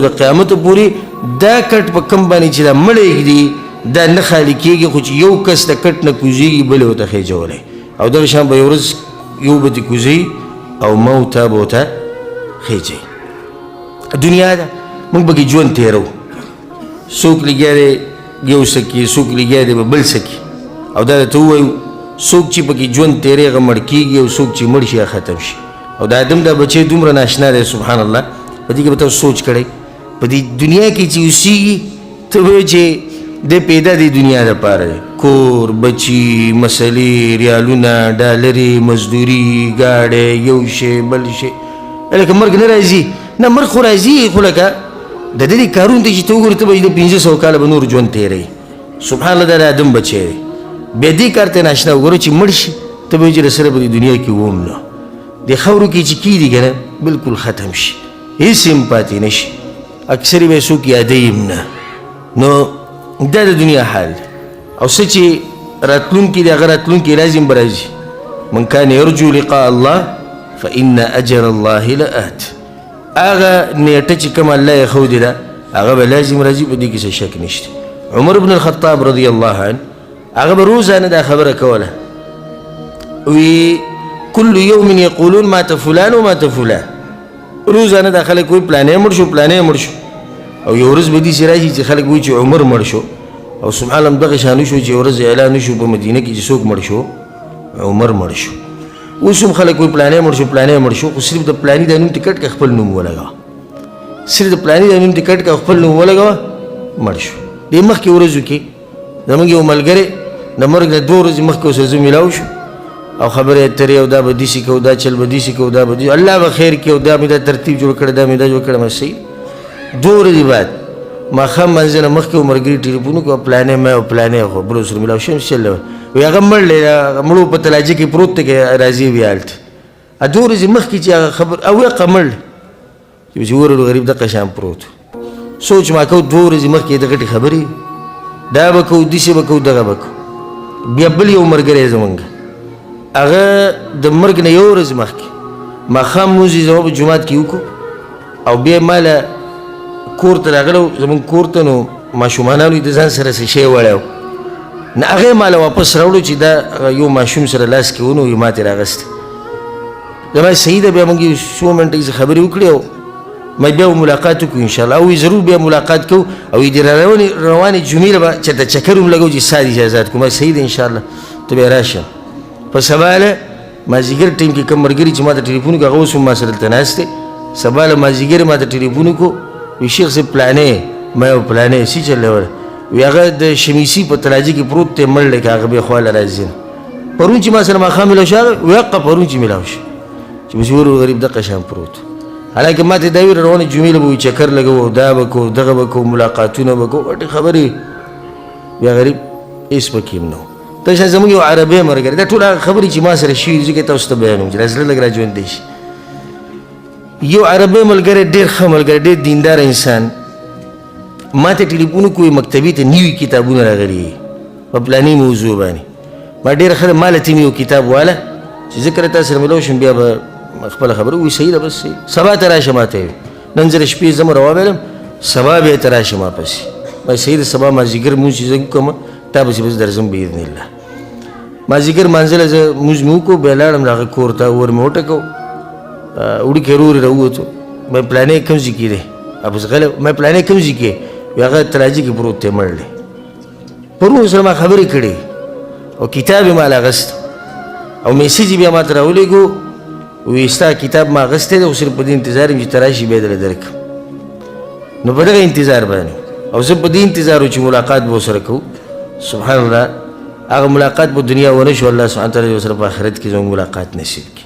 د قیامت پورې دا کټ په کم باندې چې دا مړی ږدي دا نه خالي کېږي خو چې یو کس د کټ نه کوزېږي بل ورته خېجولی او دغه شان به یو ورځ یو به دې کوزوي او موته به ورته خېجوي دنیا ده موږ به کې ژوند تېرو څوک لګیا دی یو سکي څوک لګیا دی به بل سکي او دا درته ووایو څوک چې پکې ژوند تېرې هغه مړ کېږي او څوک چې مړ شي هغه ختم شي او د آدم دا بچی دومره ناشنا دی سبحان الله په دې کې به تاسو سوچ کړئ په دې دنیا کې چې اوسېږي ته به وایې چې دی پیدا دی دنیا دپاره دی کور بچي مسلې ریالونه ډالرې مزدوري ګاډی یو شی بل شی لکه مرګ نه راځي نه مرګ خو راځي خو لکه د دې کارونو ته چې ته وګورې ته به د 500 کاله به نور ژوند تېروي سبحان الله دا د آدم بچی دی بیا دې کار ته ناشنا وګوره چې مړ شي ته به وایې چې رسره به د دنیا کې وم نه د خاورو کې چې کېږي که نه بلکل ختم شي هېڅ هم پاتې نه شي اکثر به څوک یادوي هم نه نو دا د دنیا حال دی او څه چې راتلونکي دی هغه راتلونکي لازم به راځي من کان یرجو لقاء الله فإن أجل الله لآت هغه نیټه چې کوم الله یې ښودې ده هغه به لازم راځي په دې کې څه شک نشته عمر بن الخطاب رضی الله عنه هغه به روزانه دا خبره کوله وی كل يوم يقولون مات فلان ومات فلان روزانه دا خلک وایي پلانې مړ شو پلانې مړ شو او یو ورځ به داسې راشي چې خلک وایي چې عمر مړ شو او سبحان الله همدغه شان وشو چې یو ورځ اعلان وشو په مدینه کې چې څوک مړ شو عمر مړ شو اوس هم خلک وایي پلانې مړ شو پلانې مړ شو خو صرف د پلاني دا نوم ټکټ که خپل نوم ولګوه صرف د پلاني دا نوم ټکټ که خپل نوم ولګوه مړ شو دې مخکې ورځو کې زموږ یو ملګری د مرګ نه 2 ورځې مخکې ورسره زه میلاو شو او خبرې اترې او دا به داسې کوو دا چل به داسې کوو دا به الله به خیر کړي او دا مې دا ترتیب جوړ کړی دا مې دا جوړ کړی مې صحیح 2 ورځې بعد ماښام منځ نه مخکې و ملګري ټلیفون وکړو پلانې مې او پلانې خو بل سره میلاو شوم چل وایي هغه مړ دی مړو په تلاجه کې پروت دی راځي بیا هلته 2 ورځې مخکې چې هغه خبر او هغه مړ دی چې ورور غریب دغه شان پروت سوچ ما کوو 2 ورځې مخکې د غټې خبرې دا به کوو داسې به کوو دغه به کوو بیا بل یو ملګری زمونږ هغه د مرګ نه یو ورځ مخکې ماښام مونځ یې زما په جومات کې وکړو او بیا ما له کور ته راغلی زمونږ کور ته نو ماشومانانو یې د ځان سره څه شی وړی نه هغه یې ما له واپس راوړو چې دا یو ماشوم سره لاس کې ونیو یې ما ترې راغستی زما صحیح ده بیا موږ یې څو منټه یې خبرې وکړې او ما بیا ملاقات وکړو انشاءالله او ضرور بیا ملاقات کوو او د روانې جمعې به چېرته چکر هم لګو چې ستا د اجازات کوو ما صحیح ده انشاءالله ته بیا راشه په سبا له مازدیګر ټیم کې کوم ملګري چې ما ته ټلیفون وکړو هغه اوس هم ما سره دلته ناست دی سبا له مازدیګر ما ته ټلیفون وکړو وایي شیخ صاحب پلانې ما یو پلانې څه چلی وله وایي هغه د شمیسي په تلاجه کې پروت دی مړ دی که هغه بیا خواله راځي نه پرون چې ما سره ماښام میلاو شو هغه وایي حقه پرون چې میلاو شو چې بس ور غریب دغه شان پروت حالانکه ما ته دا ویل روانې جمعې له به وایي چکر لګوو دا به کوو دغه به کوو ملاقاتونه به کوو غټې خبرې بیا غریب هېڅ پکې هم نه و ته شان زموږ یو عربی ملګری دا ټول هغه خبرې چې ما سره شوي ځکه تاسو ته بیانوم چې زړه لږ راژوندی شي یو عربی ملګری ډېر ښه ملګری ډېر دیندار انسان ما ته ټلیفون وکړو مکتبې ته نوي کتابونه راغلي په پلاني موضوع باندې ما ډېره ښه ما له ته مې یو کتاب واله چې ذکر تا سره میلاو شم بیا به خپله خبره وایي صحیح ده بس صحیح سبا ته راشه ما ته یې نن زه د شپې ځم راوبیلم سبا بیا ته راشه ما پسې ما صحیح ده سبا مازدیګر مونځ چې زه وکړم تا پسې بس درځم باذن الله مازدیګر مانځله زه مونځ مې وکړو بیا لاړم هغه کور ته ور مې وټکو وړوکی ورور یې راووتو مې پلانې کوم ځای کې دی ابس غلی مې پلانې کوم ځای کې وایي هغه تلاجي کې پروت دی مړ دی پرون سره ما خبرې کړې او کتاب یې مال اغست او میسیج یې بیا ما ته راولېږو وایي ستا کتاب ما اغستی دی او صرف په دې انتظار یم چې ته راشي بیا درله درکړم نو په دغه انتظار باندې او زه په دې انتظار و چې ملاقات به ورسره کوو سبحان الله هغه ملاقات په دنیا ونه شو الله سبحانه تعالی سره په آخرت کې زموږ ملاقات نصیب کړي